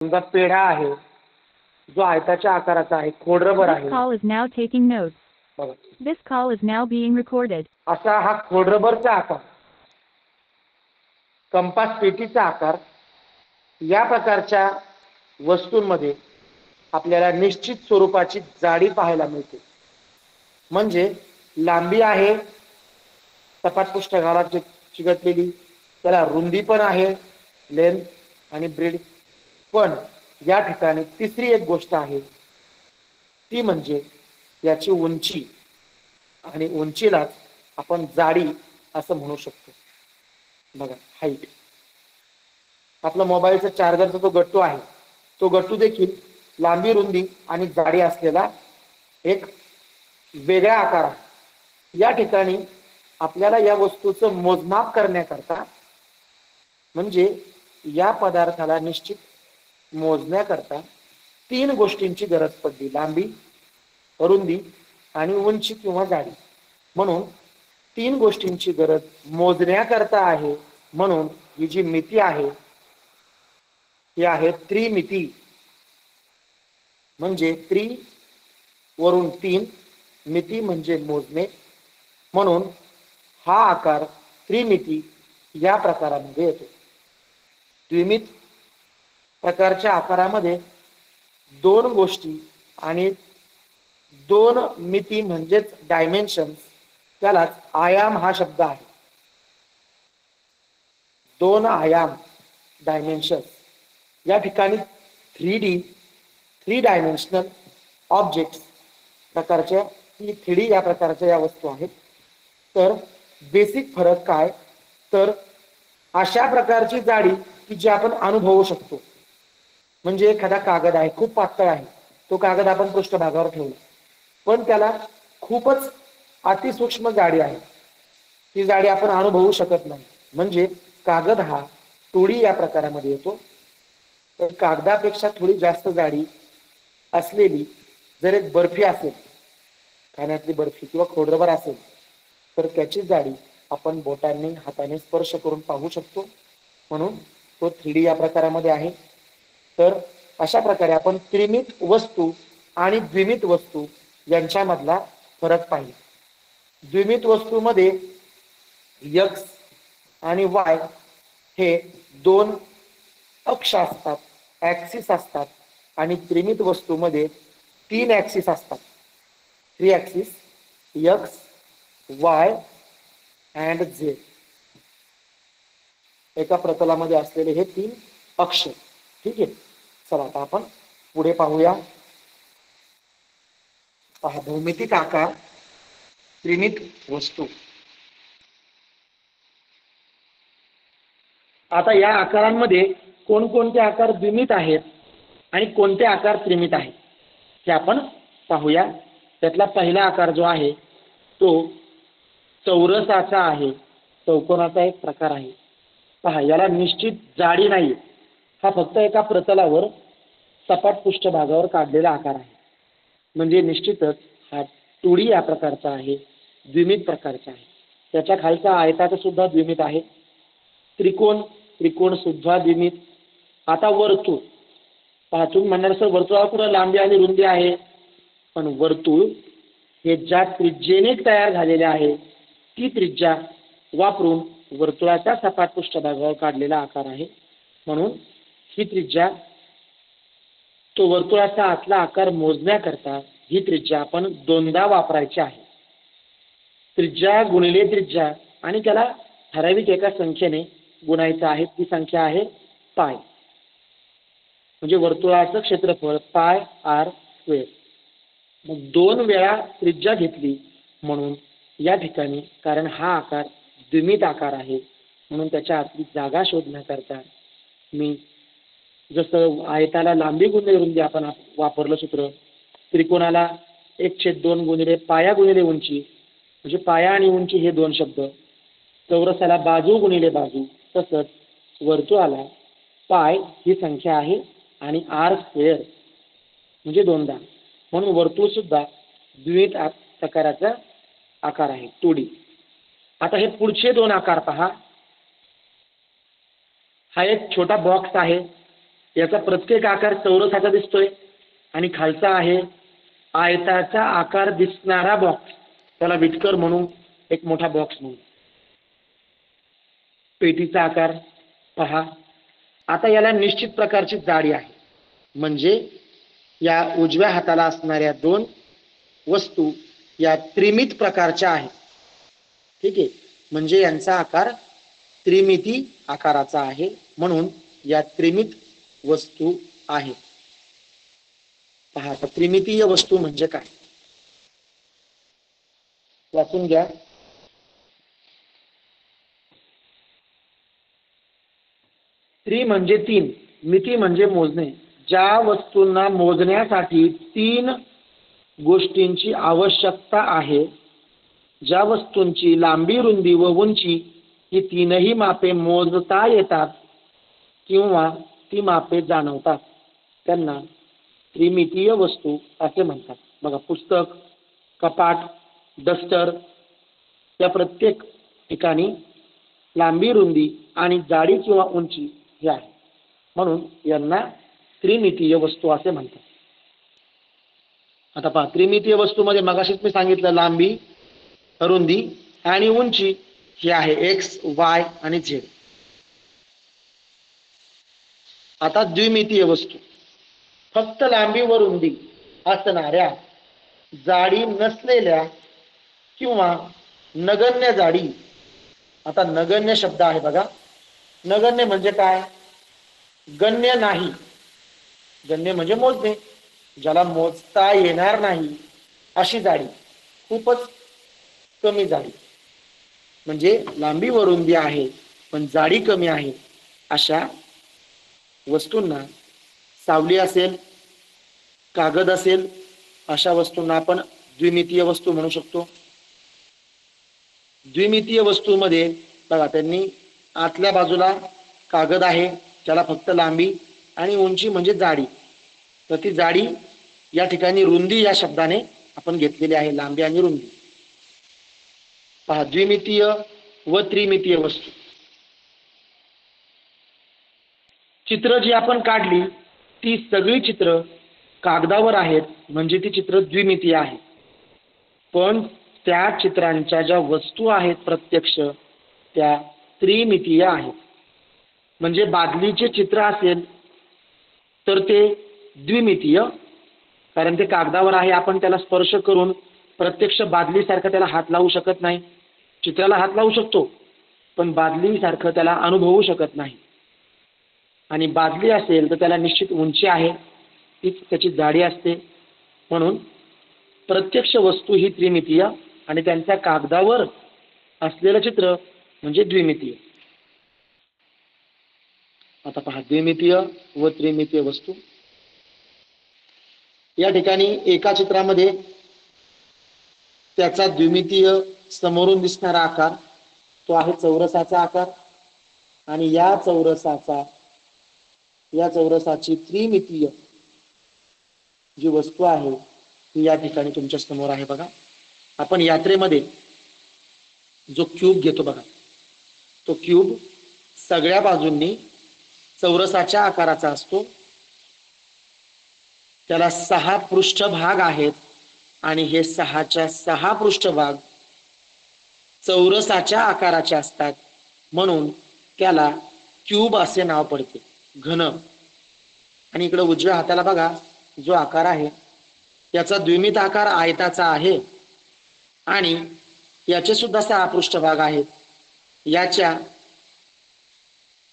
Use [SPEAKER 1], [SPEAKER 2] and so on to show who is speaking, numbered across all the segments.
[SPEAKER 1] समजा पेढा आहे जो आयताच्या आकाराचा आहे, खोडरबर आहे.
[SPEAKER 2] This call is now taking notes.
[SPEAKER 1] बघा
[SPEAKER 2] This call is now being recorded.
[SPEAKER 1] असा हा खोडरबरचा आकार, कंपास पेटीचा आकार, या प्रकारच्या वस्तूंमध्ये आपल्याला निश्चित स्वरूपाची जाडी पाहायला मिळते. म्हणजे लांबी आहे सपाट पृष्ठभागाला चिकटलेली, त्याला रुंदी पण आहे, लेंथ आणि ब्रेड. पण या ठिकाणी तिसरी एक गोष्ट आहे ती म्हणजे याची उंची, आणि उंचीलाच आपण जाडी असं म्हणू शकतो. बघा हाईट. आपला मोबाईलचा चार्जरचा जो गट्टू आहे तो गट्टू देखील लांबी, रुंदी आणि जाडी असलेला एक वेगळा आकार आहे. या ठिकाणी आपल्याला या वस्तूचं मोजमाप करण्याकरता, म्हणजे या पदार्थाला निश्चित मोजण्याकरता 3 गोष्टींची गरज पडली: लांबी, रुंदी आणि उंची किंवा जाडी. म्हणून 3 गोष्टींची गरज मोजण्याकरता आहे. म्हणून ही जी मिती आहे ही आहे त्रिमिती. म्हणजे त्रि वरून 3, मिती म्हणजे मोजणे. म्हणून हा आकार त्रिमिती या प्रकारामध्ये येतो. द्विमित प्रकारच्या आकारामध्ये 2 गोष्टी आणि 2 मिती म्हणजेच डायमेन्शन्स, त्यालाच आयाम हा शब्द आहे. 2 आयाम, डायमेन्शन्स. या ठिकाणी 3D, 3 डायमेन्शनल ऑब्जेक्ट्स प्रकारच्या, 3D या प्रकारच्या या वस्तू आहेत. तर बेसिक फरक काय, तर अशा प्रकारची जाडी की जी आपण अनुभवू शकतो. म्हणजे एखादा कागद आहे, खूप पातळ आहे, तो कागद आपण पृष्ठभागावर ठेवला, पण त्याला खूपच अतिसूक्ष्म जाडी आहे, ती जाडी आपण अनुभवू शकत नाही. म्हणजे कागद हा 2D या प्रकारामध्ये येतो. तर कागदापेक्षा थोडी जास्त जाडी असलेली जर एक बर्फी असेल, खाण्यातली बर्फी किंवा खोडरबर असेल, तर त्याची जाडी आपण बोटांनी, हाताने स्पर्श करून पाहू शकतो. म्हणून तो 3D या प्रकारामध्ये आहे. तर अशा प्रकारे आपण त्रिमित वस्तू आणि द्विमित वस्तू यांच्यामधला फरक पाहिला. द्विमित वस्तूमध्ये x आणि y हे 2 अक्ष असतात, ऍक्सिस असतात. आणि त्रिमित वस्तूमध्ये 3 ऍक्सिस असतात, 3 axis, x, y and z. एका प्रतलामध्ये असलेले हे 3 अक्ष. ठीक आहे. चला आता आपण पुढे पाहूया. पहा, भौमितिक आकार, त्रिमित वस्तू. आता या आकारांमध्ये कोणकोणते आकार द्विमित आहेत आणि कोणते आकार त्रिमित आहेत हे आपण पाहूया. त्यातला पहिला आकार जो आहे तो चौरसाचा आहे, चौकोनाचा एक प्रकार आहे. पहा, याला निश्चित जाडी नाही, हा फक्त एका प्रतलावर सपाट पृष्ठभागावर काढलेला आकार आहे. म्हणजे निश्चितच हा 2D या प्रकारचा आहे, द्विमित प्रकारचा आहे. त्याच्या खालचा आयताचा सुद्धा द्विमित आहे. त्रिकोण, त्रिकोण सुद्धा द्विमित. आता वर्तुळ पहा, तुम्ही म्हणणार सर वर्तुळावर कुठं लांबी आणि रुंदी आहे, पण वर्तुळ हे ज्या त्रिज्येने तयार झालेले आहे ती त्रिज्या वापरून वर्तुळाच्या सपाट पृष्ठभागावर काढलेला आकार आहे. म्हणून ही त्रिज्या, तो वर्तुळाचा आतला आकार मोजण्याकरता ही त्रिज्या आपण 2दा वापरायची आहे. त्रिज्या गुणिले त्रिज्या, आणि त्याला ठराविक एका संख्येने गुणायचं आहे. ती संख्या आहे पाय. म्हणजे वर्तुळाचं क्षेत्रफळ पाय r स्क्वेअर. मग 2 वेळा त्रिज्या घेतली. म्हणून या ठिकाणी, कारण हा आकार द्विमित आकार आहे, म्हणून त्याच्या आतली जागा शोधण्याकरता मी जसं आयताला लांबी गुणिले रुंदी आपण वापरलं सूत्र, त्रिकोणाला 1/2 गुणिले पाया गुणिले उंची, म्हणजे पाया आणि उंची हे 2 शब्द, चौरसाला बाजू गुणिले बाजू, तसंच वर्तुळाला पाय ही संख्या आहे आणि r स्क्वेअर म्हणजे 2दा. म्हणून वर्तुळ सुद्धा द्विमित प्रकाराचा आकार आहे, 2D. आता हे पुढचे 2 आकार पहा. हा एक छोटा बॉक्स आहे, याचा प्रत्येक आकार चौरसाचा दिसतोय आणि खालचा आहे आयताचा आकार दिसणारा बॉक्स, त्याला विटकर म्हणू, एक मोठा बॉक्स म्हणू. पेटीचा आकार पहा. आता याला निश्चित प्रकारची जाडी आहे, म्हणजे या उजव्या हाताला असणाऱ्या दोन वस्तू या त्रिमित प्रकारच्या आहेत. ठीक आहे, म्हणजे यांचा आकार त्रिमिती आकाराचा आहे, म्हणून या त्रिमित वस्तू आहेत. पहा, त्रिमितीय वस्तू म्हणजे काय, वाचून घ्या. त्रि म्हणजे तीन, मिती म्हणजे मोजणे. ज्या वस्तूंना मोजण्यासाठी तीन गोष्टींची आवश्यकता आहे, ज्या वस्तूंची लांबी, रुंदी व उंची ही तीनही मापे मोजता येतात किंवा ती मापे जाणवतात, त्यांना त्रिमितीय वस्तू असे म्हणतात. बघा, पुस्तक, कपाट, डस्टर या प्रत्येक ठिकाणी लांबी, रुंदी आणि जाडी किंवा उंची हे आहे, म्हणून यांना त्रिमितीय वस्तू असे म्हणतात. आता पहा, त्रिमितीय वस्तूमध्ये मगाशीच मी सांगितलं, लांबी, रुंदी आणि उंची ही आहे एक्स, वाय आणि झेड. आता द्विमितीय वस्तू, फक्त लांबी व रुंदी असणाऱ्या, जाडी नसलेल्या किंवा नगण्य जाडी. आता नगण्य शब्द आहे बघा. नगण्य म्हणजे काय, गण्य नाही. गण्य म्हणजे मोजणे, ज्याला मोजता येणार नाही अशी जाडी, खूपच कमी जाडी, म्हणजे लांबी व रुंदी आहे पण जाडी कमी आहे, अशा वस्तूंना, सावली असेल, कागद असेल, अशा वस्तूंना आपण द्विमितीय वस्तू म्हणू शकतो. द्विमितीय वस्तूमध्ये बघा, त्यांनी आतल्या बाजूला कागद आहे, त्याला फक्त लांबी आणि उंची म्हणजे जाडी, तर ती जाडी या ठिकाणी रुंदी या शब्दाने आपण घेतलेली आहे, लांबी आणि रुंदी. पहा, द्विमितीय व त्रिमितीय वस्तू. चित्र जी आपण काढली ती सगळी चित्र कागदावर आहेत, म्हणजे ती चित्र द्विमितीय आहे. पण त्या चित्रांच्या ज्या वस्तू आहेत प्रत्यक्ष, त्या त्रिमितीय आहेत. म्हणजे बादलीचे चित्र असेल तर ते द्विमितीय, कारण ते कागदावर आहे, आपण त्याला स्पर्श करून प्रत्यक्ष बादलीसारखं त्याला हात लावू शकत नाही. चित्राला हात लावू शकतो पण बादलीसारखं त्याला अनुभवू शकत नाही. आणि बादली असेल तर त्याला निश्चित उंची आहे, तीच त्याची जाडी असते, म्हणून प्रत्यक्ष वस्तू ही त्रिमितीय आणि त्यांच्या कागदावर असलेलं चित्र म्हणजे द्विमितीय. आता पहा, द्विमितीय व त्रिमितीय वस्तू. या ठिकाणी एका चित्रामध्ये त्याचा द्विमितीय समोरून दिसणारा आकार तो आहे चौरसाचा आकार, आणि या चौरसाची त्रिमितीय जी वस्तू आहे ती या ठिकाणी तुमच्या समोर आहे. बघा, आपण यात्रेमध्ये जो क्यूब घेतो बघा, तो क्यूब सगळ्या बाजूंनी चौरसाच्या आकाराचा असतो. त्याला 6 पृष्ठभाग आहेत आणि हे 6च्या 6 पृष्ठभाग चौरसाच्या आकाराचे असतात, म्हणून त्याला क्यूब असे नाव पडते, घन. आणि इकडे उजव्या हाताला बघा, जो आकार आहे त्याचा द्विमित आकार आयताचा आहे आणि याचे सुद्धा 6 पृष्ठभाग आहेत. याच्या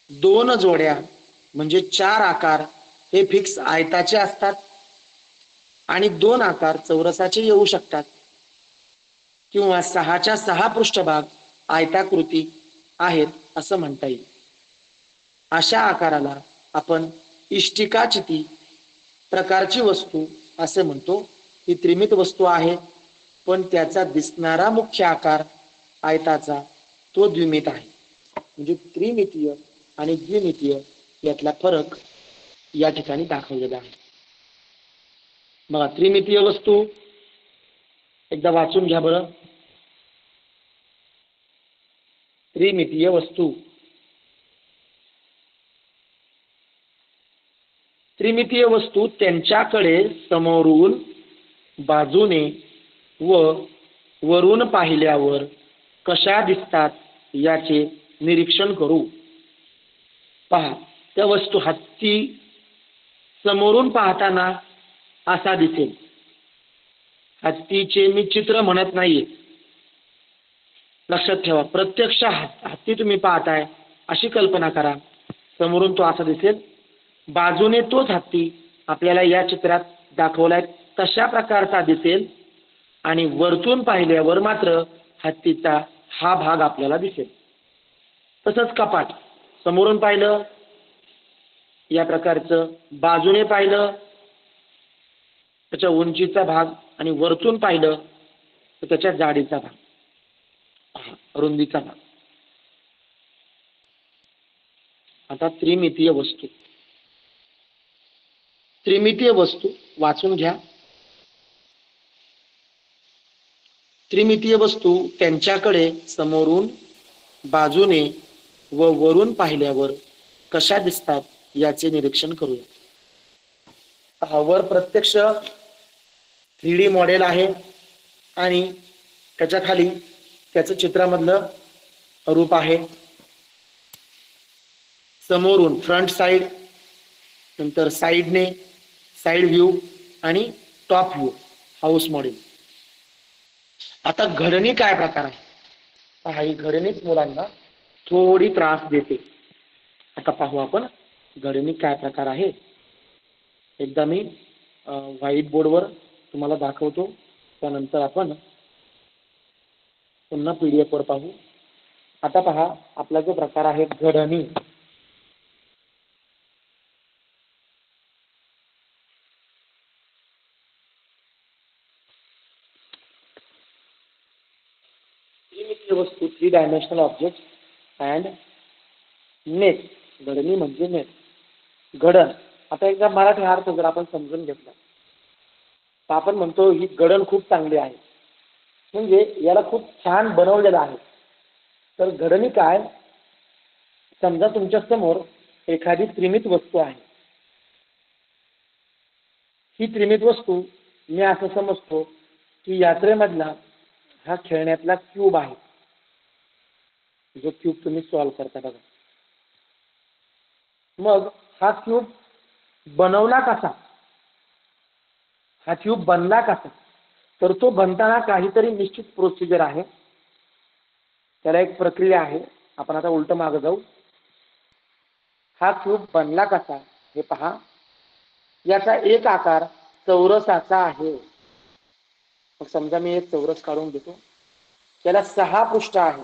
[SPEAKER 1] 2 जोड्या म्हणजे 4 आकार हे फिक्स आयताचे असतात आणि 2 आकार चौरसाचे येऊ शकतात, किंवा 6च्या 6 पृष्ठभाग आयताकृती आहेत असं म्हणता येईल. अशा आकाराला आपण इष्टिकाचिती प्रकारची वस्तू असे म्हणतो. ही त्रिमित वस्तू आहे, पण त्याचा दिसणारा मुख्य आकार आयताचा तो द्विमित आहे. म्हणजे त्रिमितीय आणि द्विमितीय यातला फरक या ठिकाणी दाखवलेला आहे. बघा, त्रिमितीय वस्तू एकदा वाचून घ्या बरं. त्रिमितीय वस्तू, त्रिमितीय वस्तू त्यांच्याकडे समोरून, बाजूने व वरून पाहिल्यावर कशा दिसतात याचे निरीक्षण करू. पहा, त्या वस्तू हत्ती समोरून पाहताना असा दिसेल. हत्तीचे मी चित्र म्हणत नाहीये, लक्षात ठेवा. प्रत्यक्ष हत्ती तुम्ही पाहताय अशी कल्पना करा. समोरून तो असा दिसेल, बाजूने तोच हत्ती आपल्याला या चित्रात दाखवलाय तशा प्रकारचा दिसेल, आणि वरतून पाहिल्यावर मात्र हत्तीचा हा भाग आपल्याला दिसेल. तसंच कपाट समोरून पाहिलं या प्रकारचं, बाजूने पाहिलं त्याच्या उंचीचा भाग, आणि वरतून पाहिलं तर त्याच्या जाडीचा भाग, रुंदीचा भाग. आता त्रिमितीय वस्तू. त्रिमितीय वस्तू वाचून घ्या. त्रिमितीय वस्तू त्यांच्याकडे समोरून, बाजूने व वरून पाहिल्यावर कशा दिसतात याचे निरीक्षण करूया. वर प्रत्यक्ष 3D मॉडेल आहे आणि त्याच्या खाली त्याचं चित्रामधलं रूप आहे. समोरून फ्रंट साइड, नंतर साइडने साइड व्ह्यू आणि टॉप व्ह्यू हाऊस मॉडेल. आता घडणी काय प्रकार आहे? पहा, ही घडणीच मुलांना थोडी त्रास देते. आता पाहू आपण घडणी काय प्रकार आहे. एकदा मी व्हाईट बोर्डवर तुम्हाला दाखवतो, त्यानंतर आपण पुन्हा PDF वर पाहू. आता पहा, आपला जो प्रकार आहे घडणी. त्रिमितीय वस्तू, 3 डायमेन्शनल ऑब्जेक्ट अँड नेट. घडणी म्हणजे नेट, घडण. आता एकदा मराठी अर्थ जर आपण समजून घेतला तर आपण म्हणतो ही घडण खूप चांगली आहे, म्हणजे याला खूप छान बनवलेलं आहे. तर घडणी काय? समजा तुमच्या समोर एखादी त्रिमित वस्तू आहे. ही त्रिमित वस्तू मी असं समजतो की यात्रेमधला हा खेळण्यातला क्यूब आहे, जो क्यूब तुम्ही सॉल्व्ह करता बघा. मग हा क्यूब बनवला कसा? हा क्यूब बनला कसा? तर तो बनताना काहीतरी निश्चित प्रोसिजर आहे, त्याला एक प्रक्रिया आहे. आपण आता उलट मागे जाऊ. हा क्यूब बनला कसा हे पहा. याचा एक आकार चौरसाचा आहे. मग समजा मी एक चौरस काढून घेतो, त्याला 6 पृष्ठ आहे.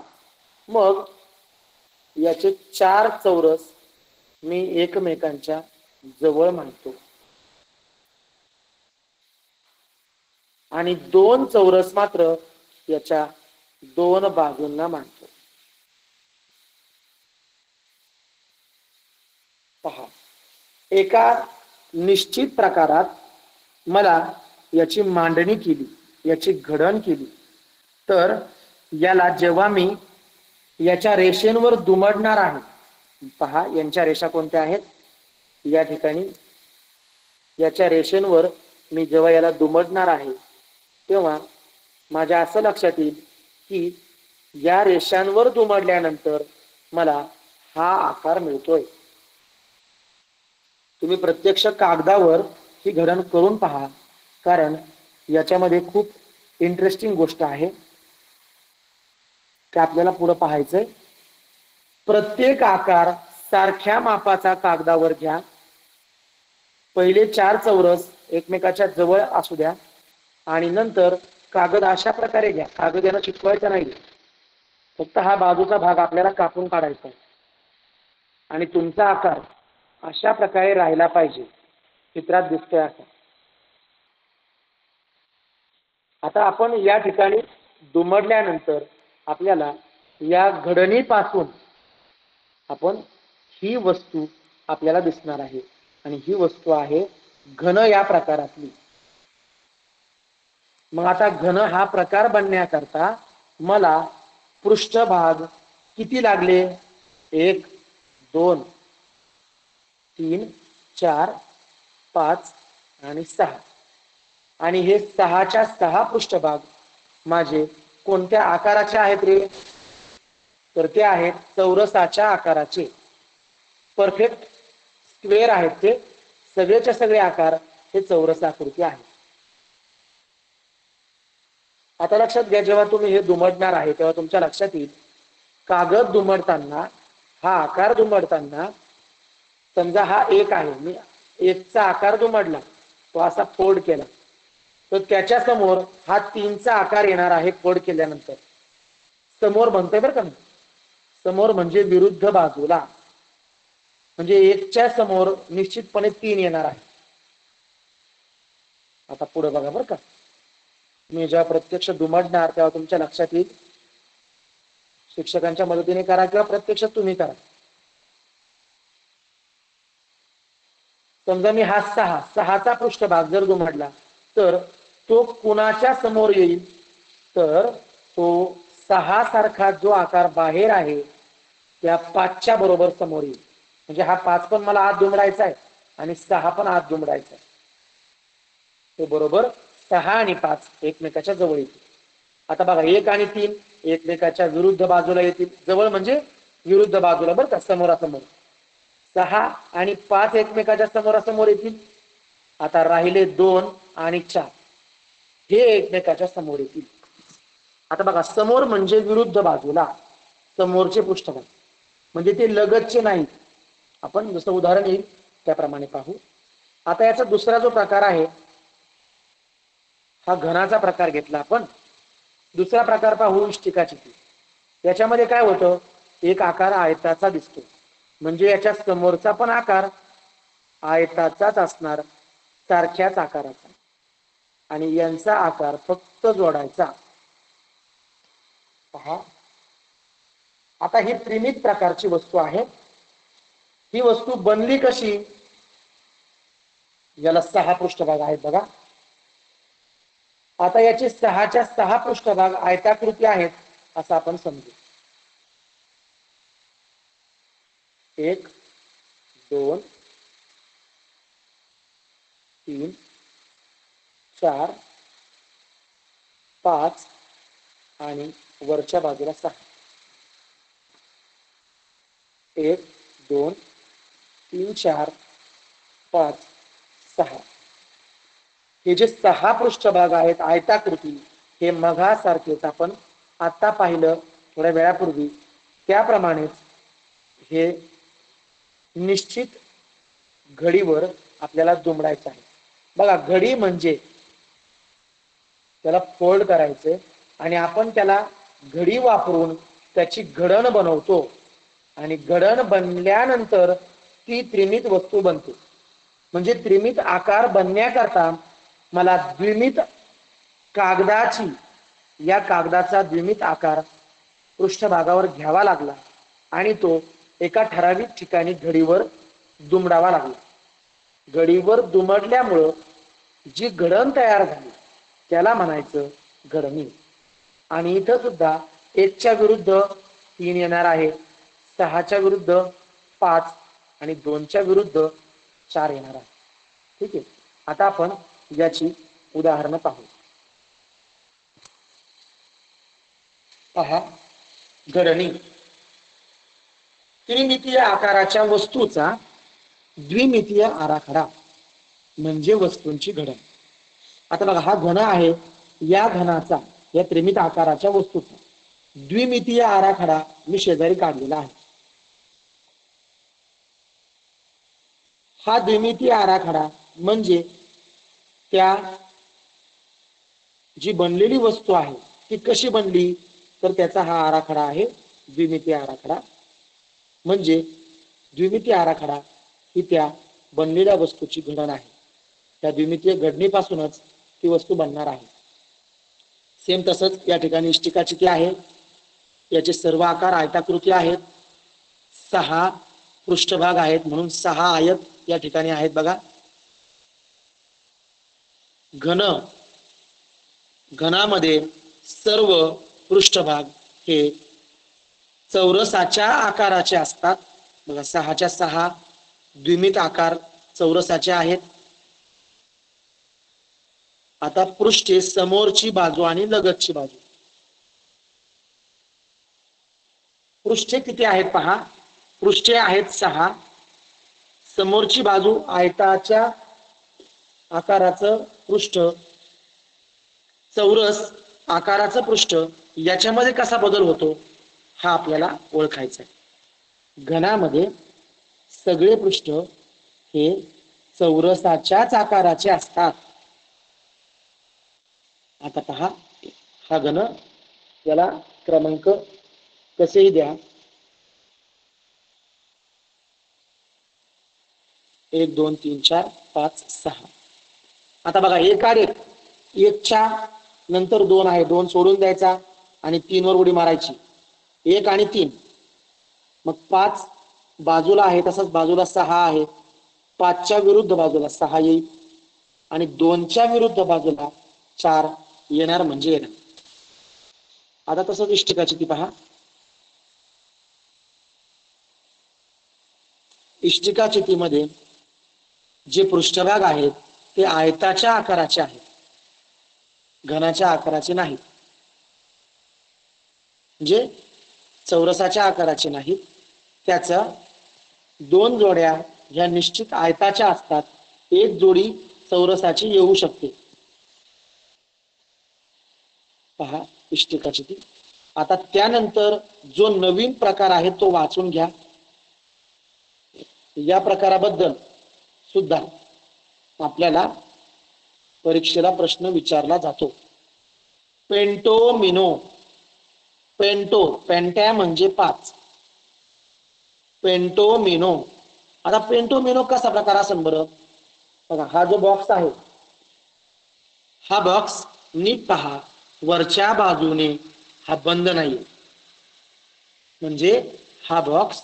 [SPEAKER 1] मग याचे 4 चौरस मी एकमेकांच्या जवळ मांडतो आणि 2 चौरस मात्र याच्या 2 बाजूंना मांडतो. पहा, एका निश्चित प्रकारात मला याची मांडणी केली, याची घडण केली, तर याला जेव्हा मी याच्या रेषेंवर दुमडणार आहे. पहा, यांच्या रेषा कोणत्या आहेत? या ठिकाणी याच्या रेषेंवर मी जेव्हा याला दुमडणार आहे तेव्हा माझ्या असं लक्षात येईल की या रेषांवर दुमडल्यानंतर मला हा आकार मिळतोय. तुम्ही प्रत्यक्ष कागदावर ही घडण करून पहा, कारण याच्यामध्ये खूप इंटरेस्टिंग गोष्ट आहे ते आपल्याला पुढे पाहायचंय. प्रत्येक आकार सारख्या मापाचा कागदावर घ्या. पहिले 4 चौरस एकमेकाच्या जवळ असू द्या आणि नंतर कागद अशा प्रकारे घ्या. कागद याला चिटकवायचा नाही, फक्त हा बाजूचा भाग आपल्याला कापून काढायचा आहे आणि तुमचा आकार अशा प्रकारे राहिला पाहिजे, चित्रात दिसतोय असा. आता आपण या ठिकाणी दुमडल्यानंतर आपल्याला या घडणीपासून आपण ही वस्तू आपल्याला दिसणार आहे आणि ही वस्तू आहे घन या प्रकारातली. मग आता घन हा प्रकार बनण्याकरता मला पृष्ठभाग किती लागले? 1 2 3 4 5 आणि 6. आणि हे 6च्या 6 पृष्ठभाग माझे कोणत्या आकाराचे आहेत रे? तर ते आहेत चौरसाच्या आकाराचे. परफेक्ट स्क्वेअर आहेत ते. सगळेच्या सगळे आकार हे चौरस आकृती आहे. आता लक्षात घ्या, जेव्हा तुम्ही हे दुमडणार आहे तेव्हा तुमच्या लक्षात येईल, कागद दुमडताना, हा आकार दुमडताना, समजा हा 1 आहे, मी 1चा आकार दुमडला, तो असा फोल्ड केला, तर त्याच्या समोर हा 3चा आकार येणार आहे. फोल्ड केल्यानंतर समोर म्हणतोय बरं का, समोर म्हणजे विरुद्ध बाजूला, म्हणजे 1च्या समोर निश्चितपणे 3 येणार आहे. आता पुढे बघा बरं का, मी जेव्हा प्रत्यक्ष दुमडणार तेव्हा तुमच्या लक्षात येईल. शिक्षकांच्या मदतीने करा किंवा प्रत्यक्ष तुम्ही करा. समजा मी हा 6चा पृष्ठभाग जर दुमडला तर तो कुणाच्या समोर येईल? तर तो 6 सारखा जो आकार बाहेर आहे त्या 5च्या बरोबर समोर येईल. म्हणजे हा 5 पण मला आत दुमडायचा आहे आणि 6 पण आत दुमडायचा आहे. तो बरोबर 6 आणि 5 एकमेकाच्या जवळ येतील. आता बघा 1 आणि 3 एकमेकाच्या विरुद्ध बाजूला येतील. जवळ म्हणजे विरुद्ध बाजूला बरं का, समोरासमोर. 6 आणि 5 एकमेकाच्या समोरासमोर येतील. आता राहिले 2 आणि 4 हे एकमेकाच्या समोर येतील. आता बघा, समोर म्हणजे विरुद्ध बाजूला, समोरचे पृष्ठभाग म्हणजे ते लगतचे नाहीत. आपण जसं उदाहरण येईल त्याप्रमाणे पाहू. आता याचा दुसरा जो प्रकार आहे, हा घनाचा प्रकार घेतला आपण. दुसरा प्रकार पाहू इष्टिकाचिटी. याच्यामध्ये काय होतं, एक आकार आयताचा दिसतो, म्हणजे याच्या समोरचा पण आकार आयताचाच असणार, सारख्याच आकाराचा, आणि यांचा आकार फक्त जोडायचा. पहा, आता ही त्रिमित प्रकारची वस्तू आहे. ही वस्तू बनली कशी? याला 6 पृष्ठभाग आहेत बघा. आता याचे 6च्या 6 पृष्ठभाग आयताकृती आहेत असं आपण समजू. 1 2 3 4 5 आणि वरच्या बाजूला 6. 1 2 3 4 5 6. हे जे 6 पृष्ठभाग आहेत आयताकृती, हे मघासारखेच आपण आता पाहिलं थोड्या वेळापूर्वी त्याप्रमाणेच हे निश्चित घडीवर आपल्याला दुमडायचं आहे. बघा, घडी म्हणजे त्याला फोल्ड करायचे आणि आपण त्याला घडी वापरून त्याची घडण बनवतो, आणि घडण बनल्यानंतर ती त्रिमित वस्तू बनते. म्हणजे त्रिमित आकार बनण्याकरता मला द्विमित कागदाची, या कागदाचा द्विमित आकार पृष्ठभागावर घ्यावा लागला आणि तो एका ठराविक ठिकाणी घडीवर दुमडावा लागला. घडीवर दुमडल्यामुळं जी घडण तयार झाली त्याला म्हणायचं घडणी. आणि इथं सुद्धा 1च्या विरुद्ध 3 येणार आहे, 6च्या विरुद्ध 5 आणि 2च्या विरुद्ध 4 येणार आहे. ठीक आहे, आता आपण याची उदाहरणं पाहू. पहा, घडणी. त्रिमितीय आकाराच्या वस्तूचा द्विमितीय आराखडा म्हणजे वस्तूंची घडण. आता बघा, हा घन आहे, या घनाचा, या त्रिमित आकाराच्या वस्तूचा द्विमितीय आराखडा मी शेजारी काढलेला आहे. हा द्विमितीय आराखडा म्हणजे त्या जी बनलेली वस्तू आहे ती कशी बनली, तर त्याचा हा आराखडा आहे द्विमितीय आराखडा. म्हणजे द्विमितीय आराखडा ही त्या बनलेल्या वस्तूची घडण आहे. त्या द्विमितीय घडणीपासूनच ती वस्तू बनणार आहे. सेम तसंच या ठिकाणी इष्टिकाचिटी आहे. याचे सर्व आकार आयताकृती आहेत. 6 पृष्ठभाग आहेत म्हणून 6 आयत या ठिकाणी आहेत बघा. घनामध्ये सर्व पृष्ठभाग हे चौरसाच्या आकाराचे असतात. बघा, 6च्या 6 द्विमित आकार चौरसाचे आहेत. आता पृष्ठे समोरची बाजू आणि लगतची बाजू. पृष्ठे किती आहेत पहा. पृष्ठे आहेत 6. समोरची बाजू आयताच्या आकाराचं पृष्ठ, चौरस आकाराचं पृष्ठ, याच्यामध्ये कसा बदल होतो हा आपल्याला ओळखायचा आहे. घनामध्ये सगळे पृष्ठ हे चौरसाच्याच आकाराचे असतात. आता पहा, हा घन, याला क्रमांक कसेही द्या. 1 2 3 4 5 6. आता बघा 1 आड 1, 1च्या नंतर 2 आहे, 2 सोडून द्यायचा आणि 3 वर उडी मारायची. 1 आणि 3, मग 5 बाजूला आहे, तसंच बाजूला 6 आहे. 5च्या विरुद्ध बाजूला 6 येईल आणि 2च्या विरुद्ध बाजूला 4 येणार म्हणजे येणार. आता तसंच इष्टिकाची ती पहा. इष्टिका चितीमध्ये जे पृष्ठभाग आहेत ते आयताच्या आकाराचे आहेत, घनाच्या आकाराचे नाहीत. म्हणजे चौरसाच्या आकाराचे नाहीत. त्याच्या 2 जोड्या ह्या निश्चित आयताच्या असतात. एक जोडी चौरसाची येऊ शकते. पहा इष्टिकाची ती. आता त्यानंतर जो नवीन प्रकार आहे तो वाचून घ्या. या प्रकाराबद्दल सुद्धा आपल्याला परीक्षेला प्रश्न विचारला जातो. पेंटोमिनो. पेंटो, पेंट्या म्हणजे 5. पेंटोमिनो. आता पेंटोमिनो कसा प्रकार असेल बरं. बघा हा जो बॉक्स आहे, हा बॉक्स नीट पहा, वरच्या बाजूने हा बंद नाही, म्हणजे हा बॉक्स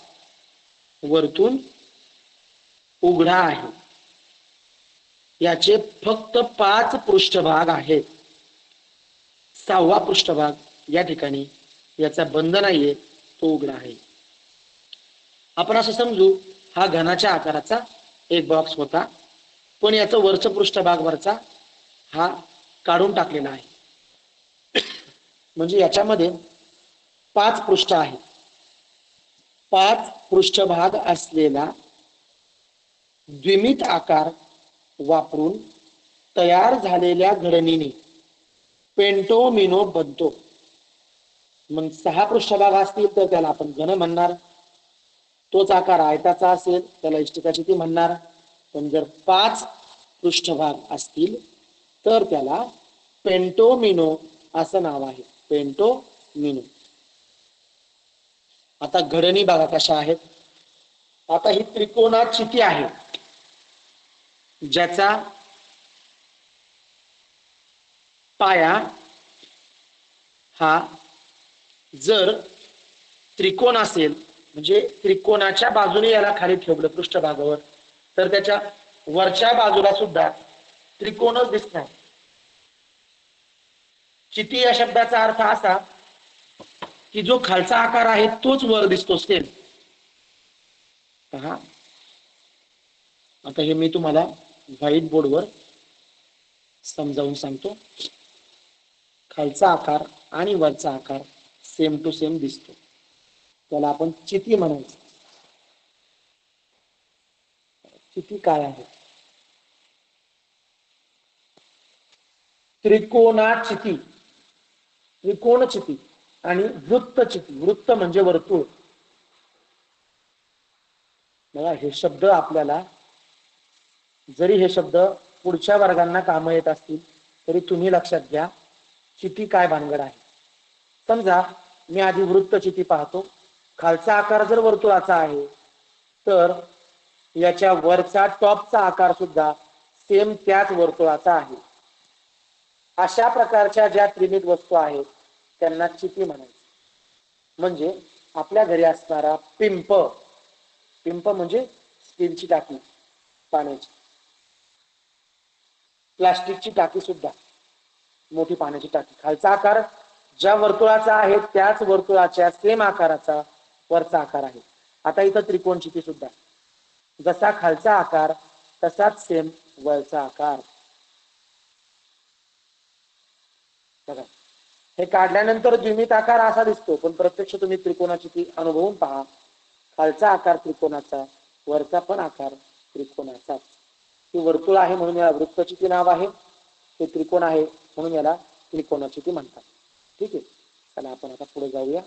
[SPEAKER 1] वरतून उघडा आहे. याचे फक्त 5 पृष्ठभाग आहेत. 6वा पृष्ठभाग या ठिकाणी याचा बंद नाहीये, तो उघडा आहे. आपण असं समजू हा घनाच्या आकाराचा एक बॉक्स होता, पण याचं वरचं पृष्ठभाग वरचा हा काढून टाकलेला आहे. म्हणजे याच्यामध्ये 5 पृष्ठ आहेत. 5 पृष्ठभाग असलेला द्विमित आकार वापरून तयार झालेल्या घडणीने पेंटोमिनो बनतो. मग 6 पृष्ठभाग असतील तर त्याला आपण घन म्हणणार. तोच आकार आयताचा असेल त्याला इष्टिकाची ती म्हणणार. पण जर 5 पृष्ठभाग असतील तर त्याला पेंटोमिनो असं नाव आहे. पेंटोमिनो. आता घडणी बघा कशा आहेत. आता ही त्रिकोणाचिती आहे, ज्याचा पाया हा जर त्रिकोण असेल, म्हणजे त्रिकोणाच्या बाजूने याला खाली ठेवलं पृष्ठभागावर, तर त्याच्या वरच्या बाजूला सुद्धा त्रिकोणच दिसणार. चिती या शब्दाचा अर्थ असा की जो खालचा आकार आहे तोच वर दिसतो सेम. पहा आता हे मी तुम्हाला व्हाईट बोर्डवर समजावून सांगतो. खालचा आकार आणि वरचा आकार सेम टू सेम दिसतो, त्याला आपण चिती म्हणायचं. चिती काय आहे. त्रिकोणाचिती, त्रिकोणचिती आणि वृत्तचिती. वृत्त म्हणजे वर्तुळ. बघा हे शब्द आपल्याला, जरी हे शब्द पुढच्या वर्गांना कामं येत असतील तरी तुम्ही लक्षात घ्या चिती काय भानगड आहे. समजा मी आधी वृत्तचिती पाहतो. खालचा आकार जर वर्तुळाचा आहे तर याच्या वरचा टॉपचा आकार सुद्धा सेम त्याच वर्तुळाचा आहे. अशा प्रकारच्या ज्या त्रिमित वस्तू आहेत त्यांना चिती म्हणायचं. म्हणजे आपल्या घरी असणारा पिंप, पिंप म्हणजे स्टीलची टाकी पाण्याची, प्लास्टिकची टाकी सुद्धा मोठी पाण्याची टाकी, खालचा आकार ज्या वर्तुळाचा आहे त्याच वर्तुळाच्या सेम आकाराचा वरचा आकार आहे. आता इथं त्रिकोणचिती सुद्धा जसा खालचा आकार तसाच सेम वरचा आकार. बघा, हे काढल्यानंतर द्विमित आकार असा दिसतो, पण प्रत्यक्ष तुम्ही त्रिकोणाची ती अनुभवून पहा. खालचा आकार त्रिकोणाचा, वरचा पण आकार त्रिकोणाचा. ही वर्तुळ आहे म्हणून याला वृत्तची ती नाव आहे, हे त्रिकोण आहे म्हणून याला त्रिकोणाची ती म्हणतात. ठीक आहे, चला आपण आता पुढे जाऊया.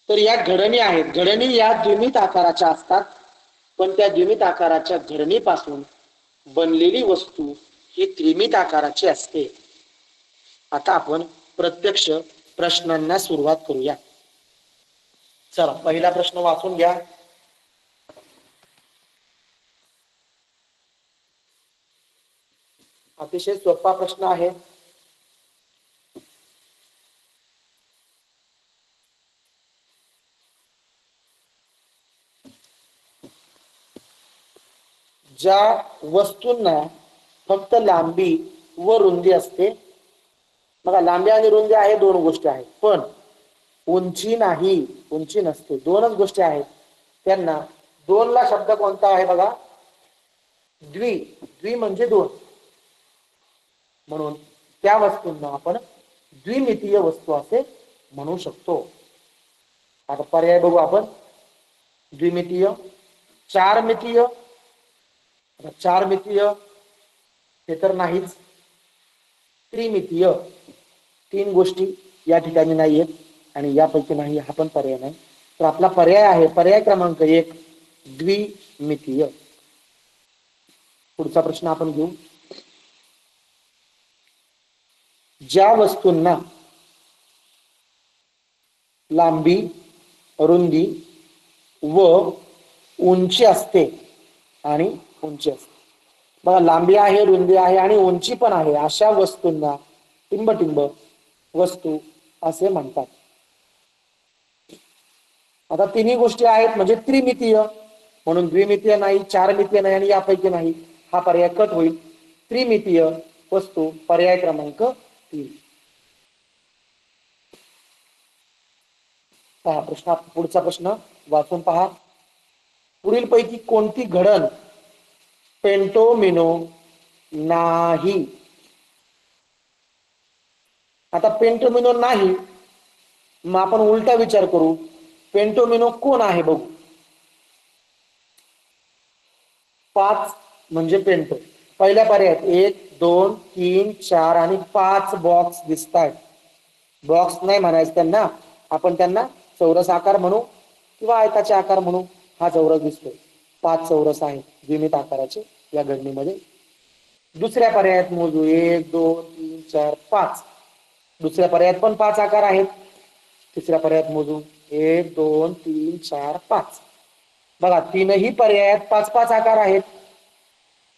[SPEAKER 1] तर या घडणी आहेत, घडणी या द्विमित आकाराच्या असतात, पण त्या द्विमित आकाराच्या घडणीपासून बनलेली वस्तू ही त्रिमित आकाराची असते. आता आपण प्रत्यक्ष प्रश्नांना सुरुवात करूया. चला, पहिला प्रश्न वाचून घ्या. अतिशय सोपा प्रश्न आहे. ज्या वस्तूंना फक्त लांबी व रुंदी असते, बघा लांबी आणि रुंदी आहे दोन गोष्टी आहेत, पण उंची नाही, उंची नसते, दोनच गोष्टी आहेत. त्यांना दोनला शब्द कोणता आहे बघा, द्वि. द्वि म्हणजे दोन, म्हणून त्या वस्तूंना आपण द्विमितीय वस्तू असे म्हणू शकतो. आता पर्याय बघू आपण. द्विमितीय, चार मितीय. चार मितीय हे तर नाहीच. त्रिमितीय, तीन गोष्टी या ठिकाणी नाहीयेत आणि यापैकी नाही, हा पण पर्याय नाही. तर आपला पर्याय आहे पर्याय क्रमांक 1, द्विमितीय. पुढचा प्रश्न आपण घेऊ. ज्या वस्तूंना लांबी, रुंदी व उंची असते आणि उंची असते, बघा लांबी आहे, रुंदी आहे आणि उंची पण आहे, अशा वस्तूंना टिंबटिंब वस्तू असे म्हणतात. आता तिन्ही गोष्टी आहेत म्हणजे त्रिमितीय, म्हणून द्विमितीय नाही, चार मितीय नाही आणि यापैकी नाही, हा पर्याय कट होईल. त्रिमितीय वस्तू पर्याय क्रमांक 3. पहा प्रश्न, पुढचा प्रश्न वाचून पहा. पुढील पैकी कोणती घडण पेंटोमिनो नाही? आता पेंटोमिनो नाही, मग आपण उलटा विचार करू, पेंटोमिनो कोण आहे बघू. 5 म्हणजे पेंटो. पहिल्या पर्यायात 1 2 3 4 आणि 5 बॉक्स दिसत आहेत. बॉक्स नाही म्हणायचं त्यांना, आपण त्यांना चौरस आकार म्हणू किंवा आयताचे आकार म्हणू. हा चौरस दिसतोय, 5 चौरस आहेत द्विमित आकाराचे या घडणीमध्ये. दुसऱ्या पर्यायात मोजू, 1 2 3 4 5. दुसऱ्या पर्यायात पण 5 आकार आहेत. तिसऱ्या पर्यायात मोजू, 1 2 3 4 5. बघा तीनही पर्यायात 5 5 आकार आहेत,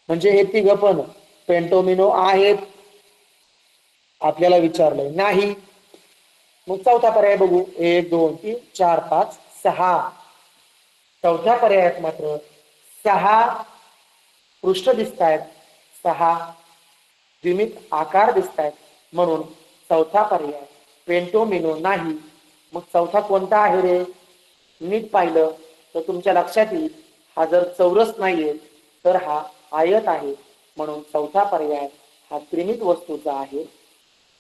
[SPEAKER 1] म्हणजे हे तिघ पण पेंटोमिनो आहेत. आपल्याला विचारलंय नाही, मग चौथा पर्याय बघू, 1 2 3 4 5 6. चौथ्या पर्यायात मात्र 6 पृष्ठ दिसत आहेत, 6 द्विमित आकार दिसत आहेत, म्हणून चौथा पर्याय पेंटोमिनो नाही. मग चौथा कोणता आहे रे? नीट पाहिलं तर तुमच्या लक्षात येईल, हा जर चौरस नाहीये तर हा आयत आहे, म्हणून चौथा पर्याय हा त्रिमित वस्तूचा आहे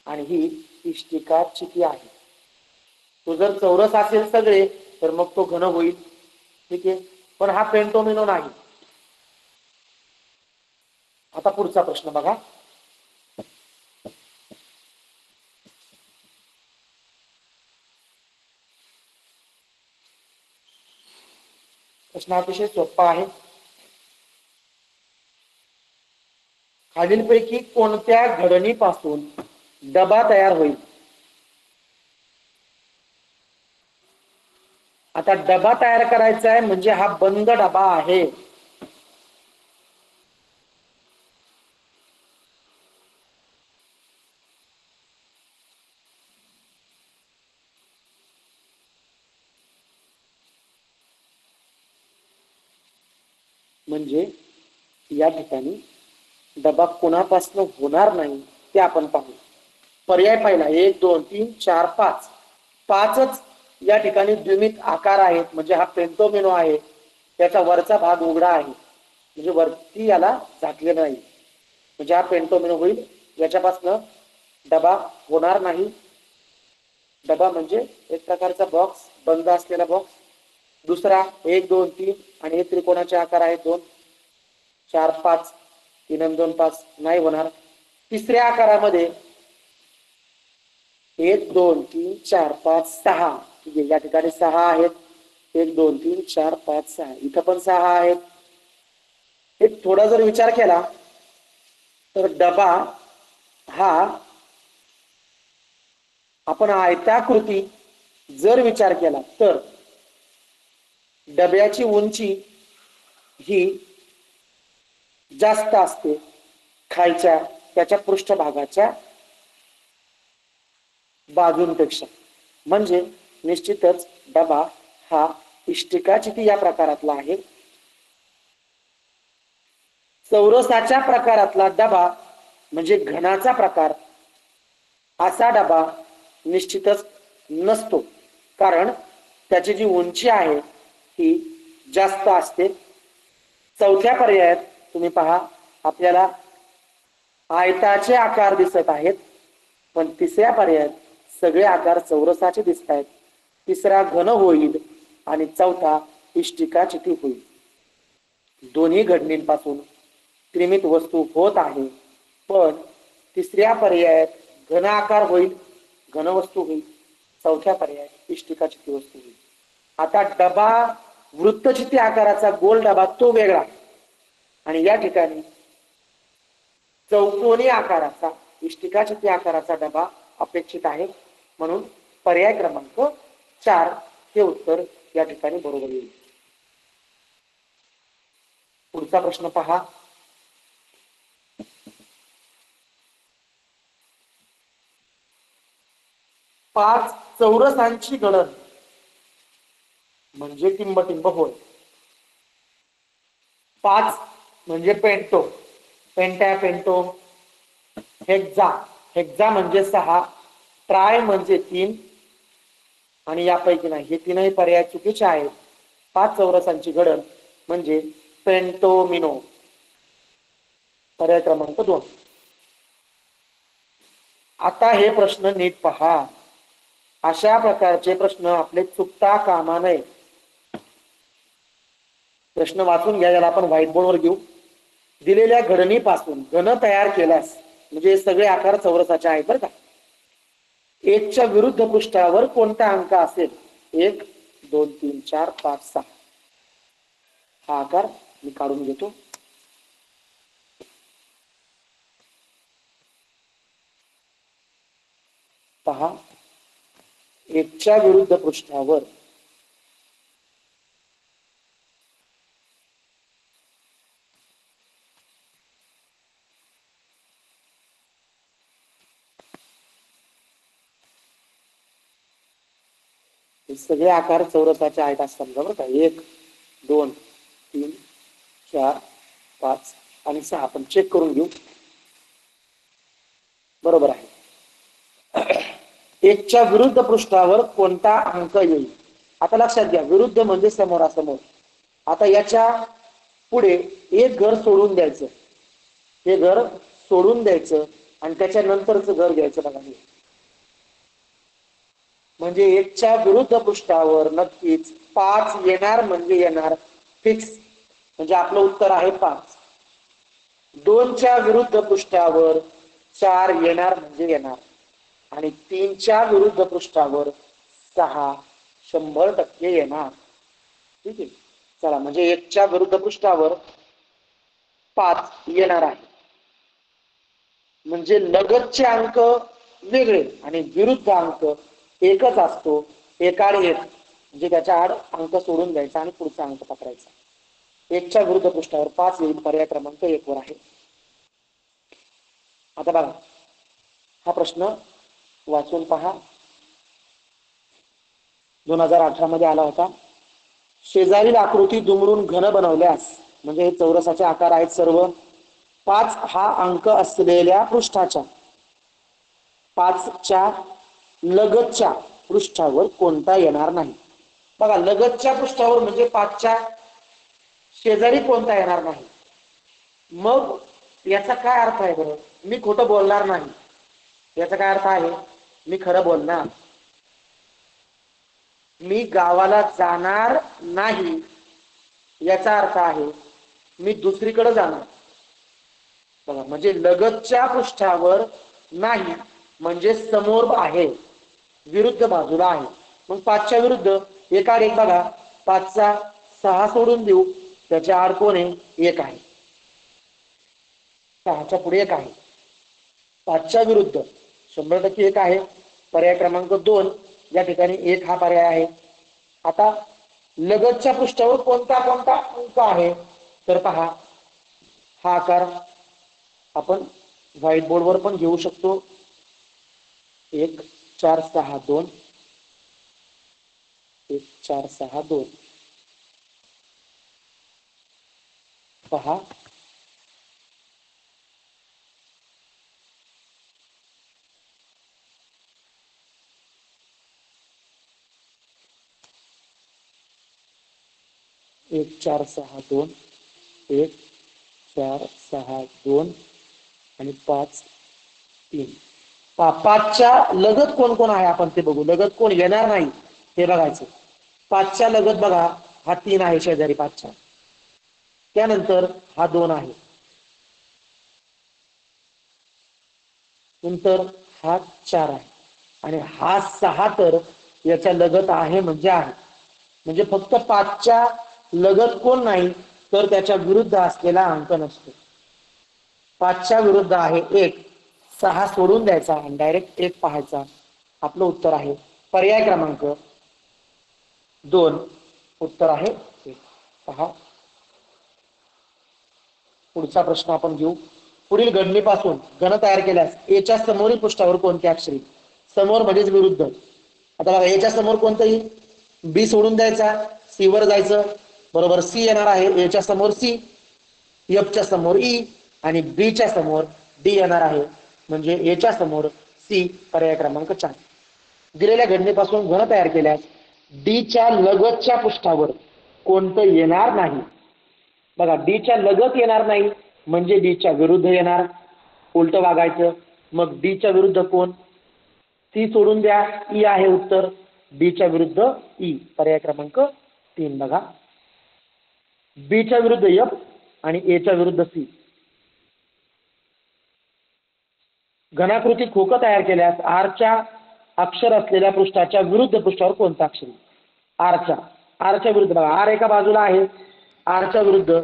[SPEAKER 1] आणि ही इष्टिका चिकी आहे. तो जर चौरस असेल सगळे तर मग तो घन होईल, ठीक आहे, पण हा पेंटोमिनो नाही. आता पुढचा प्रश्न बघा. प्रश्न अतिशय सोपा आहे. खालीलपैकी कोणत्या घडणीपासून डबा तयार होईल? आता डबा तयार करायचा आहे म्हणजे हा बंद डबा आहे. म्हणजे या ठिकाणी डबा कोणापासून होणार नाही ते आपण पाहू. पर्याय पहिला 1 2 3 4 5. 5च या ठिकाणी द्विमित आकार आहेत, म्हणजे हा पेंटोमिनो आहे. त्याचा वरचा भाग उघडा आहे, म्हणजे वरती याला झाकलेलं नाही, म्हणजे हा पेंटोमिनो होईल. याच्यापासून डबा होणार नाही. डबा म्हणजे एक प्रकारचा बॉक्स, बंद असलेला बॉक्स. दुसरा 1 2 3 आणि हे त्रिकोणाचे आकार आहेत 2 4 5, 3 आणि 2 5, नाही होणार. तिसऱ्या आकारामध्ये 1 2 3 4 5 6, ठीक आहे, या ठिकाणी 6 आहेत. 1 2 3 4 5 6, इथं पण 6 आहेत. हे थोडा जर विचार केला तर डबा हा आपण आयताकृती जर विचार केला तर डब्याची उंची ही जास्त असते खालच्या त्याच्या पृष्ठभागाच्या बाजूंपेक्षा. म्हणजे निश्चितच डबा हा इष्टिकाचिती या प्रकारातला आहे. चौरसाच्या प्रकारातला डबा म्हणजे घनाचा प्रकार, असा डबा निश्चितच नसतो, कारण त्याची जी उंची आहे ती जास्त असते. चौथ्या पर्यायात तुम्ही पहा, आपल्याला आयताचे आकार दिसत आहेत, पण तिसऱ्या पर्यायात सगळे आकार चौरसाचे दिसत आहेत. तिसरा घन होईल आणि चौथा इष्टिकाचिती होईल. दोन्ही घडणींपासून त्रिमित वस्तू होत आहे, पण तिसऱ्या पर्यायात घन आकार होईल, घन वस्तू होईल. चौथ्या पर्यायात इष्टिकाचिती वस्तू होईल. आता डबा वृत्तचिती आकाराचा गोल डबा तो वेगळा, आणि या ठिकाणी चौकोनी आकाराचा इष्टिकाचिती आकाराचा डबा अपेक्षित आहे. म्हणून पर्याय क्रमांक 4 हे उत्तर या ठिकाणी बरोबर येईल. पुढचा प्रश्न पहा. 5 चौरसांची गणन म्हणजे टिंबटिंब होय. 5 म्हणजे पेंटो, पेंटा पेंटो. हेक्झा, हेक्झा म्हणजे 6. ट्राय म्हणजे 3, आणि यापैकी नाही, हे तीनही पर्याय चुकीचे आहेत. 5 चौरसांची गणन म्हणजे पेंटोमिनो, पर्याय क्रमांक 2. आता हे प्रश्न नीट पहा. अशा प्रकारचे प्रश्न आपले चुकता कामा नये. प्रश्न वाचून घ्या, याला आपण व्हाईट बोर्डवर घेऊ. दिलेल्या घडणीपासून घन तयार केल्यास, म्हणजे सगळे आकार चौरसाचे आहेत बरं का. 1 च्या विरुद्ध पृष्ठावर कोणता अंक असेल? 1 2 3 4 5 6, हा आकार मी काढून घेतो. पहा, 1 च्या विरुद्ध पृष्ठावर सगळे आकार चौरसाचे आहेत असं समजा बरं का. 1 2 3 4 5 आणि 6 आपण चेक करून घेऊ. बरोबर आहे. 1 च्या विरुद्ध पृष्ठावर कोणता अंक येईल? आता लक्षात घ्या, विरुद्ध म्हणजे समोरासमोर. आता याच्या पुढे एक घर सोडून द्यायचं, हे घर सोडून द्यायचं आणि त्याच्या नंतरचं घर घ्यायचं. बघा, म्हणजे 1 च्या विरुद्ध पृष्ठावर नक्कीच 5 येणार, म्हणजे येणार फिक्स, म्हणजे आपलं उत्तर आहे 5. 2 च्या विरुद्ध पृष्ठावर 4 येणार, म्हणजे येणार, आणि 3 च्या विरुद्ध पृष्ठावर 6 100% येणार. ठीक आहे, चला, म्हणजे 1 च्या विरुद्ध पृष्ठावर 5 येणार आहे, म्हणजे लगतचे अंक वेगळे आणि विरुद्ध अंक एकच असतो. एकाड एक, म्हणजे त्याच्या आड अंक सोडून द्यायचा आणि पुढचा अंक पकडायचा. 1 च्या विरुद्ध पृष्ठावर 5 येईल, पर्याय क्रमांक 1 वर आहे. आता बघा, हा प्रश्न वाचून पहा. 2018 मध्ये आला होता. शेजारील आकृती दुमडून घन बनवल्यास, म्हणजे हे चौरसाचे आकार आहेत सर्व. 5 हा अंक असलेल्या पृष्ठाच्या 5 च्या लगतच्या पृष्ठावर कोणता येणार नाही. बघा, लगतच्या पृष्ठावर म्हणजे 5 च्या शेजारी कोणता येणार नाही. मग याचा काय अर्थ आहे बरं? मी खोटं बोलणार नाही. याचा काय अर्थ आहे? मी खरं बोलणार, मी गावाला जाणार नाही याचा अर्थ आहे मी दुसरीकडे जाणार. बघा, म्हणजे लगतच्या पृष्ठावर नाही म्हणजे समोर आहे, विरुद्ध बाजूला आहे. मग 5च्या विरुद्ध एका एक बघा, 5चा 6 सोडून देऊ, त्याच्या आड कोण आहे? 1 आहे. 6च्या पुढे 1 आहे. 5च्या विरुद्ध 100% 1 आहे. पर्याय क्रमांक 2 या ठिकाणी 1 हा पर्याय आहे. आता लगतच्या पृष्ठावर कोणता कोणता अंक आहे तर पहा, हा आकार आपण व्हाईट बोर्डवर पण घेऊ शकतो. 1 4 6 2, 1 4 6 2 पहा, एक 4 6 2, 1 4 6 2 आणि 5 3. 5च्या लगत कोण कोण आहे आपण ते बघू. लगत कोण येणार नाही हे बघायचं. 5च्या लगत बघा, हा 3 आहे शेजारी 5च्या, त्यानंतर हा 2 आहे, नंतर हा 4 आहे आणि हा 6 तर याच्या लगत आहे म्हणजे आहे. म्हणजे फक्त 5च्या लगत कोण नाही तर त्याच्या विरुद्ध असलेला अंक नसतो. 5च्या विरुद्ध आहे 1, 6 सोडून द्यायचा आणि डायरेक्ट 1 पाहायचा. आपलं उत्तर आहे पर्याय क्रमांक 2. उत्तर आहे 1. पहा, पुढचा प्रश्न आपण घेऊ. पुढील घडणीपासून घन तयार केल्यास एच्या समोरील पृष्ठावर कोणते अक्षर येईल? समोर म्हणजेच विरुद्ध. आता बघा, एच्या समोर कोणतं येईल? बी सोडून द्यायचा, सी वर जायचं, बरोबर सी येणार आहे. एच्या समोर सी, एफच्या समोर ई आणि बीच्या समोर डी येणार आहे. म्हणजे एच्या समोर सी, पर्याय क्रमांक 4. दिलेल्या घटनेपासून घन तयार केल्यास डीच्या लगतच्या पृष्ठावर कोणतं येणार नाही? बघा, डीच्या लगत येणार नाही म्हणजे डीच्या विरुद्ध येणार, उलट वागायचं. मग डीच्या विरुद्ध कोण? सी सोडून द्या, ई आहे उत्तर. डीच्या विरुद्ध ई, पर्याय क्रमांक 3. बघा, बीच्या विरुद्ध एफ आणि एच्या विरुद्ध सी. घनाकृती खोकं तयार केल्यास आरच्या अक्षर असलेल्या पृष्ठाच्या विरुद्ध पृष्ठावर कोणता अक्षर? आरच्या विरुद्ध बघा, आर एका बाजूला आहे, आरच्या विरुद्ध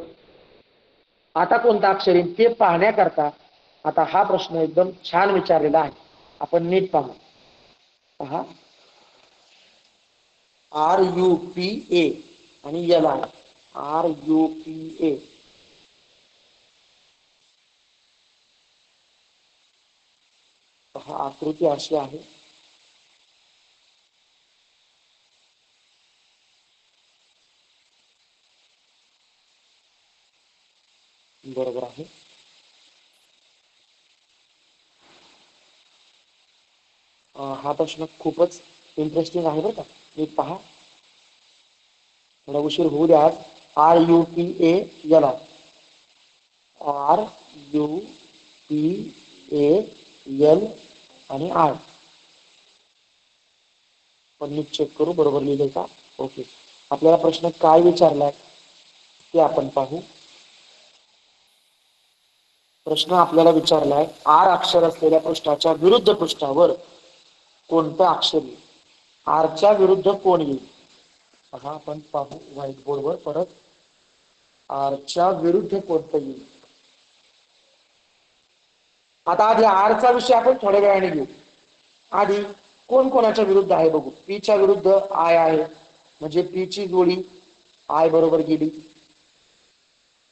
[SPEAKER 1] आता कोणता अक्षर येईल ते पाहण्याकरता आता हा प्रश्न एकदम छान विचारलेला आहे. आपण नीट पाहू. पहा, RUPA आणि LI. RUPA पहा, आकृती अशी आहे. बरोबर आहे. हा प्रश्न खूपच इंटरेस्टिंग आहे बरं का. नीट पहा, थोडा उशीर होऊ द्या. RUPA LI, RUPAL आणि आर. पण नीट चेक करू बरोबर लिहिलंय का. ओके, आपल्याला प्रश्न काय विचारलाय ते आपण पाहू. प्रश्न आपल्याला विचारलाय, आर अक्षर असलेल्या पृष्ठाच्या विरुद्ध पृष्ठावर कोणतं अक्षर येईल? आरच्या विरुद्ध कोण येईल? हा आपण पाहू व्हाईट बोर्डवर परत. आरच्या विरुद्ध कोणतं येईल? आता आधी आरचा विषय आपण थोड्या वेळाने घेऊ. आधी कोण कोणाच्या विरुद्ध आहे बघू. पीच्या विरुद्ध आय आहे, म्हणजे पीची जोडी आय बरोबर गेली.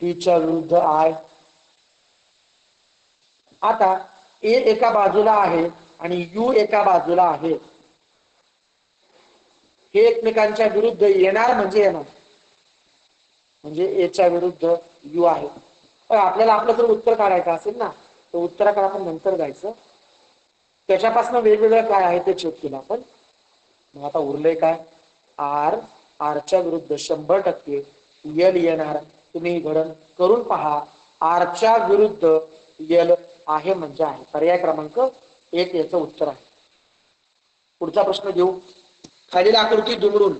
[SPEAKER 1] पीच्या विरुद्ध आय. आता ए एका बाजूला आहे आणि यू एका बाजूला आहे. हे एकमेकांच्या विरुद्ध येणार म्हणजे येणार, म्हणजे एच्या विरुद्ध यू आहे. आपल्याला आपलं जर उत्तर काढायचं असेल ना, तर उत्तराकडे आपण नंतर जायचं. त्याच्यापासून वेगवेगळं काय आहे ते चेक केलं आपण. मग आता उरलंय काय? आरच्या विरुद्ध 100% यल येणार. तुम्ही गणन करून पहा. आरच्या विरुद्ध यल आहे म्हणजे आहे, पर्याय क्रमांक एक याचं उत्तर आहे. पुढचा प्रश्न घेऊ. खालील आकृती दुमडून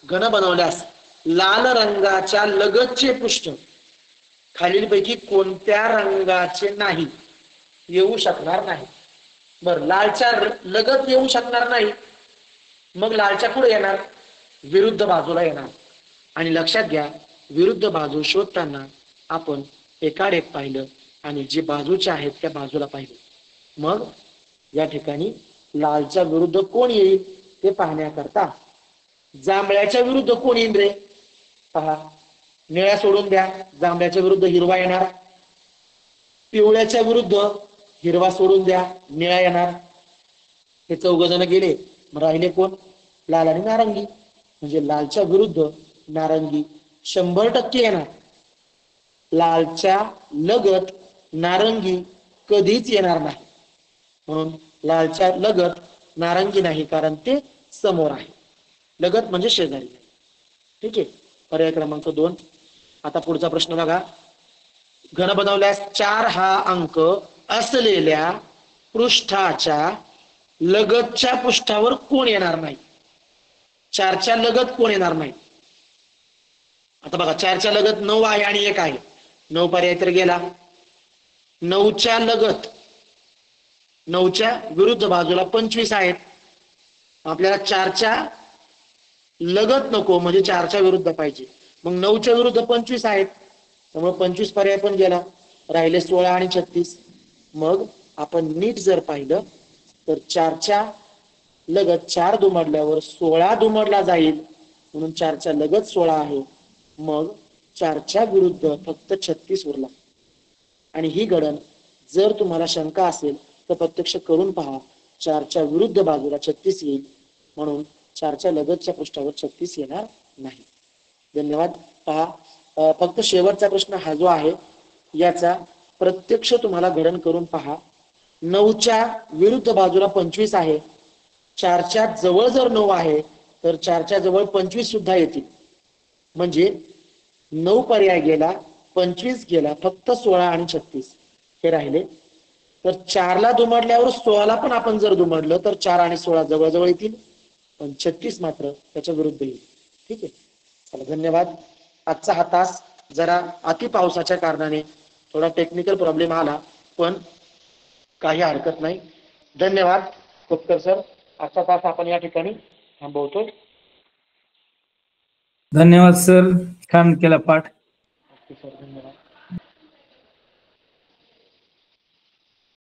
[SPEAKER 1] घन बनवल्यास लाल रंगाच्या लगतचे पृष्ठ खालीलपैकी कोणत्या रंगाचे नाही येऊ शकणार नाही? बर, लालच्या लगत येऊ शकणार नाही, मग लालच्या पुढे येणार, विरुद्ध बाजूला येणार. आणि लक्षात घ्या, विरुद्ध बाजू शोधताना आपण एकाड एक पाहिलं आणि जे बाजूचे आहेत त्या बाजूला पाहिलं. मग या ठिकाणी लालच्या विरुद्ध कोण येईल ते पाहण्याकरता जांभळ्याच्या विरुद्ध कोण येईल रे? पहा, निळ्या सोडून द्या, जांभळ्याच्या विरुद्ध हिरवा येणार. पिवळ्याच्या विरुद्ध हिरवा सोडून द्या, निळा येणार. हे चौघजण गेले, मग राहिले कोण? लाल आणि नारंगी. म्हणजे लालच्या विरुद्ध नारंगी 100% येणार. लालच्या लगत नारंगी कधीच येणार नाही. म्हणून लालच्या लगत नारंगी नाही, कारण ते समोर आहे. लगत म्हणजे शेजारी. ठीक आहे, पर्याय क्रमांक 2. आता पुढचा प्रश्न बघा. घन बनवल्यास 4 हा अंक असलेल्या पृष्ठाच्या लगतच्या पृष्ठावर कोण येणार नाही? 4च्या लगत कोण येणार नाही? आता बघा, 4च्या लगत 9 आहे आणि 1 आहे. 9 पर्याय तर गेला. 9च्या लगत, 9च्या विरुद्ध बाजूला 25 आहेत. आपल्याला 4च्या लगत नको, म्हणजे 4च्या विरुद्ध पाहिजे. मग 9च्या विरुद्ध 25 आहेत, त्यामुळे 25 पर्याय पण गेला. राहिले 16 आणि 36. मग आपण नीट जर पाहिलं तर 4च्या लगत 4 दुमडल्यावर 16 दुमडला जाईल, म्हणून 4च्या लगत 16 आहे. मग 4च्या विरुद्ध फक्त 36 उरला. आणि ही गणन जर तुम्हाला शंका असेल तर प्रत्यक्ष करून पहा. 4च्या विरुद्ध बाजूला 36 येईल, म्हणून 4च्या लगतच्या पृष्ठावर 36 येणार नाही. धन्यवाद. पहा, फक्त शेवटचा प्रश्न हा जो आहे याचा प्रत्यक्ष तुम्हाला गणन करून पहा. 9च्या विरुद्ध बाजूला 25 आहे. 4च्या जवळ जर 9 आहे तर 4च्या जवळ 25 सुद्धा येतील. म्हणजे 9 पर्याय गेला, 25 गेला, फक्त 16 आणि 36 हे राहिले. तर 4ला दुमडल्यावर 16ला पण आपण जर दुमडलं तर 4 आणि 16 जवळजवळ येतील, पण 36 मात्र त्याच्या विरुद्ध येईल. ठीक आहे, चला धन्यवाद. आजचा हा तास जरा अति पावसाच्या कारणाने थोडा टेक्निकल प्रॉब्लेम आला, पण काही हरकत नाही. धन्यवाद खोपकर सर. आजचा तास आपण या ठिकाणी थांबवतोय.
[SPEAKER 3] धन्यवाद सर, छान केला पाठ.
[SPEAKER 1] सर धन्यवाद.